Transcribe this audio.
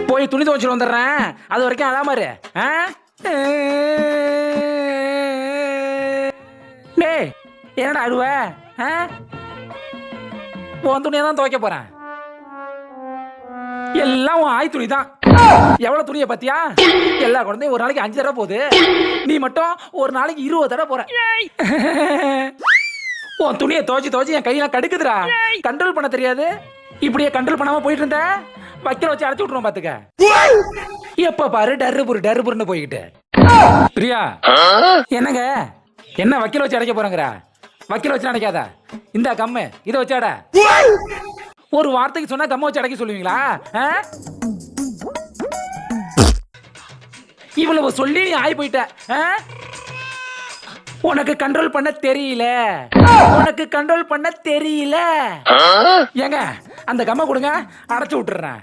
போய் துணி துவைச்சிட்டு வந்துடுறேன். அது வரைக்கும் அதான் மாதிரி. டேய் என்னடா அழுவ? உன் துணியை தான் துவைக்க போறேன். எல்லாம் உன் ஆய் துணி தான். எவ்வளவு துணியை பத்தியா? எல்லா குழந்தையும் ஒரு நாளைக்கு 5 தடவை போகுது. நீ மட்டும் ஒரு நாளைக்கு 20 தடவை போற. உன் துணியை துவைச்சு என் கையெல்லாம் கடுக்குதுடா. கண்ட்ரோல் பண்ண தெரியாது. இப்படியே கண்ட்ரோல் பண்ணாம போயிட்டு இருந்த வக்கீல வச்சு அடைச்சு விட்டுருவோம் பாத்துக்க. எப்ப பாரு டர்ருபுருன்னு போய்கிட்டு. பிரியா என்னங்க என்ன வக்கீல வச்சு அடைக்க போறேங்கிற? வக்கீல வச்சு அடைக்காத. இந்த கம்மு இதை வச்சு அட. ஒரு வார்த்தைக்கு சொன்னா கம்ம வச்சு அடைக்க சொல்லுவீங்களா? இவ்வளவு சொல்லி நீ ஆகி போயிட்ட. உனக்கு கண்ட்ரோல் பண்ண தெரியல. உனக்கு கண்ட்ரோல் பண்ண தெரியல. ஏங்க அந்த கம்ம கொடுங்க, அடைச்சு விட்டுறேன்.